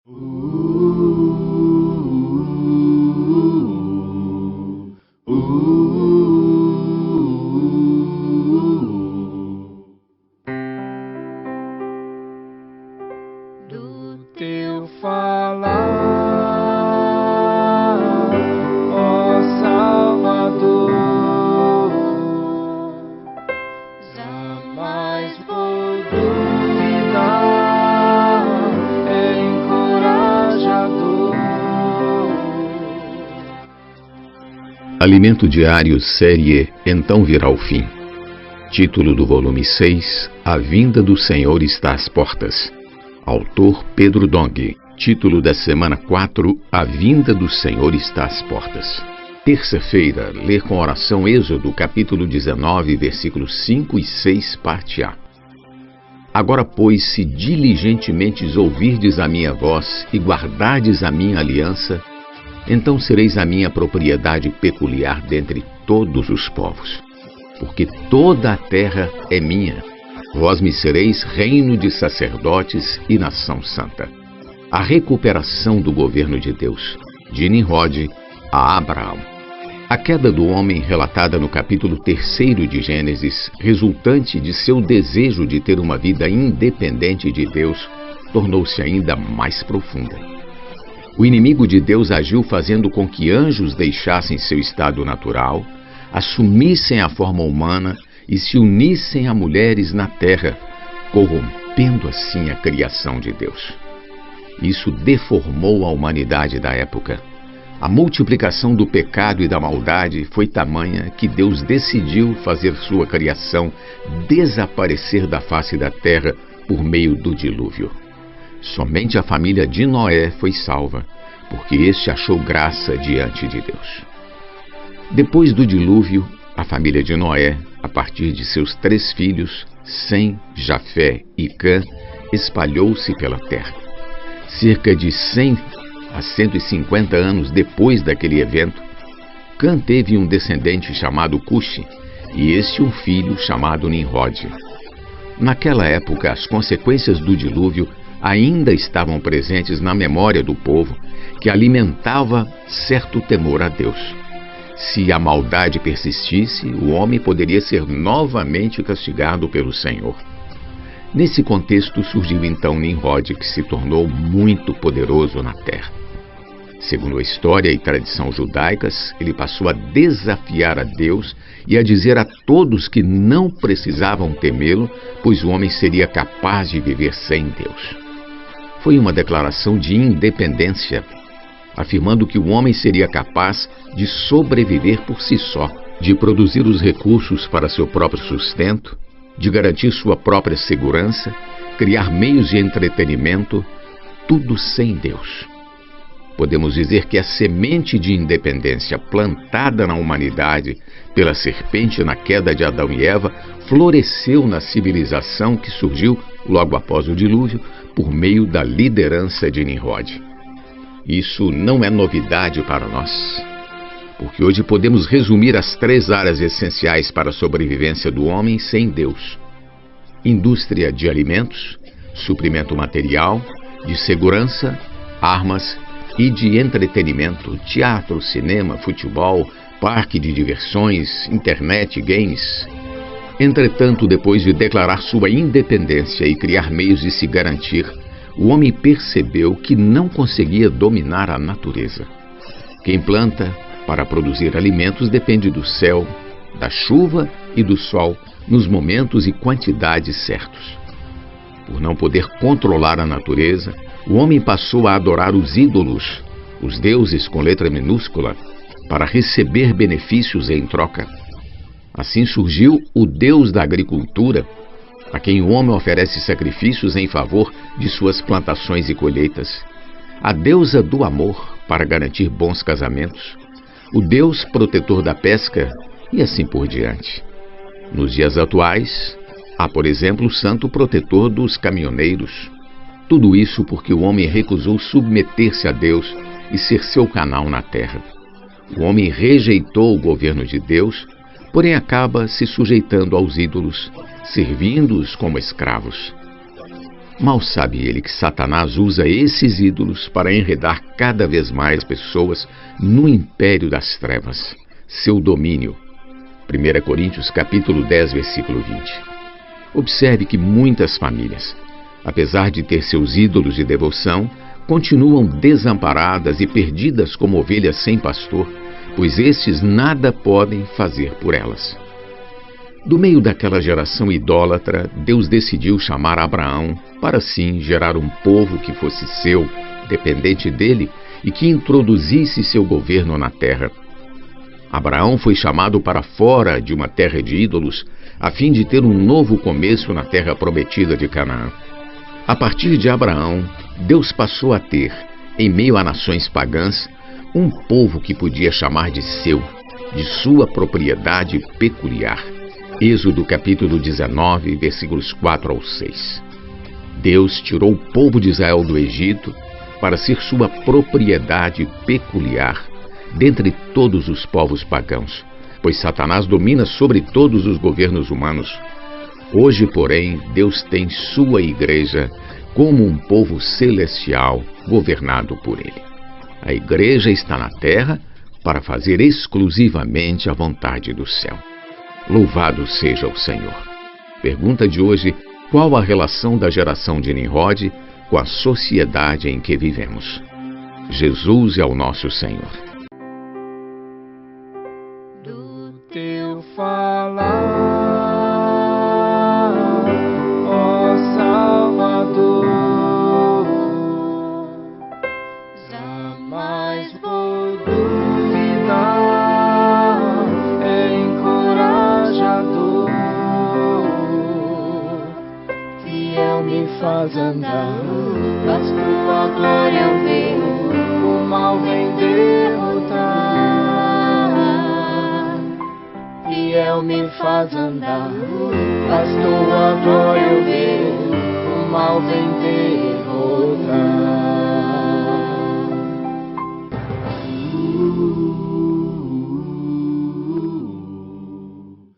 Do teu falar, ó Salvador, jamais vou duvidar, é encorajador. Alimento Diário, série Então Virá o Fim. Título do volume 6, A Vinda do Senhor está às portas. Autor Pedro Dong. Título da semana 4, A Vinda do Senhor está às portas. Terça-feira, ler com oração Êxodo, capítulo 19, versículos 5 e 6, parte A. Agora, pois, se diligentemente ouvirdes a minha voz e guardardes a minha aliança, então sereis a minha propriedade peculiar dentre todos os povos. Porque toda a terra é minha. Vós me sereis reino de sacerdotes e nação santa. A recuperação do governo de Deus, de Nimrod a Abraão. A queda do homem relatada no capítulo 3 de Gênesis, resultante de seu desejo de ter uma vida independente de Deus, tornou-se ainda mais profunda. O inimigo de Deus agiu fazendo com que anjos deixassem seu estado natural, assumissem a forma humana e se unissem a mulheres na terra, corrompendo assim a criação de Deus. Isso deformou a humanidade da época. A multiplicação do pecado e da maldade foi tamanha que Deus decidiu fazer sua criação desaparecer da face da terra por meio do dilúvio. Somente a família de Noé foi salva, porque este achou graça diante de Deus. Depois do dilúvio, a família de Noé, a partir de seus 3 filhos, Sem, Jafé e Cã, espalhou-se pela terra. Cerca de 100 a 150 anos depois daquele evento, Cã teve um descendente chamado Cuxi, e este um filho chamado Nimrod. Naquela época, as consequências do dilúvio ainda estavam presentes na memória do povo, que alimentava certo temor a Deus. Se a maldade persistisse, o homem poderia ser novamente castigado pelo Senhor. Nesse contexto surgiu então Nimrod, que se tornou muito poderoso na terra. Segundo a história e tradição judaicas, ele passou a desafiar a Deus e a dizer a todos que não precisavam temê-lo, pois o homem seria capaz de viver sem Deus. Foi uma declaração de independência, afirmando que o homem seria capaz de sobreviver por si só, de produzir os recursos para seu próprio sustento, de garantir sua própria segurança, criar meios de entretenimento, tudo sem Deus. Podemos dizer que a semente de independência plantada na humanidade pela serpente na queda de Adão e Eva floresceu na civilização que surgiu logo após o dilúvio por meio da liderança de Nimrod. Isso não é novidade para nós, porque hoje podemos resumir as 3 áreas essenciais para a sobrevivência do homem sem Deus: indústria de alimentos, suprimento material, de segurança, armas e de entretenimento, teatro, cinema, futebol, parque de diversões, internet, games. Entretanto, depois de declarar sua independência e criar meios de se garantir, o homem percebeu que não conseguia dominar a natureza. Quem planta para produzir alimentos depende do céu, da chuva e do sol nos momentos e quantidades certos. Por não poder controlar a natureza, o homem passou a adorar os ídolos, os deuses com letra minúscula, para receber benefícios em troca. Assim surgiu o Deus da agricultura, a quem o homem oferece sacrifícios em favor de suas plantações e colheitas. A deusa do amor, para garantir bons casamentos. O Deus protetor da pesca e assim por diante. Nos dias atuais, há, por exemplo, o santo protetor dos caminhoneiros. Tudo isso porque o homem recusou submeter-se a Deus e ser seu canal na terra. O homem rejeitou o governo de Deus, porém acaba se sujeitando aos ídolos, servindo-os como escravos. Mal sabe ele que Satanás usa esses ídolos para enredar cada vez mais pessoas no império das trevas, seu domínio. 1 Coríntios capítulo 10, versículo 20. Observe que muitas famílias, apesar de ter seus ídolos de devoção, continuam desamparadas e perdidas como ovelhas sem pastor, pois estes nada podem fazer por elas. Do meio daquela geração idólatra, Deus decidiu chamar Abraão para assim gerar um povo que fosse seu, dependente dele, e que introduzisse seu governo na terra. Abraão foi chamado para fora de uma terra de ídolos, a fim de ter um novo começo na terra prometida de Canaã. A partir de Abraão, Deus passou a ter, em meio a nações pagãs, um povo que podia chamar de seu, de sua propriedade peculiar. Êxodo capítulo 19, versículos 4 ao 6. Deus tirou o povo de Israel do Egito para ser sua propriedade peculiar dentre todos os povos pagãos, pois Satanás domina sobre todos os governos humanos. Hoje, porém, Deus tem sua igreja como um povo celestial governado por ele. A igreja está na terra para fazer exclusivamente a vontade do céu. Louvado seja o Senhor. Pergunta de hoje: qual a relação da geração de Nimrod com a sociedade em que vivemos? Jesus é o nosso Senhor. Do teu falar, ó Salvador, jamais vou duvidar, é encorajador, fiel me faz andar, faz tua glória eu ver, o mal vem derrotar. Fiel me faz andar, faz tua glória eu ver, o mal vem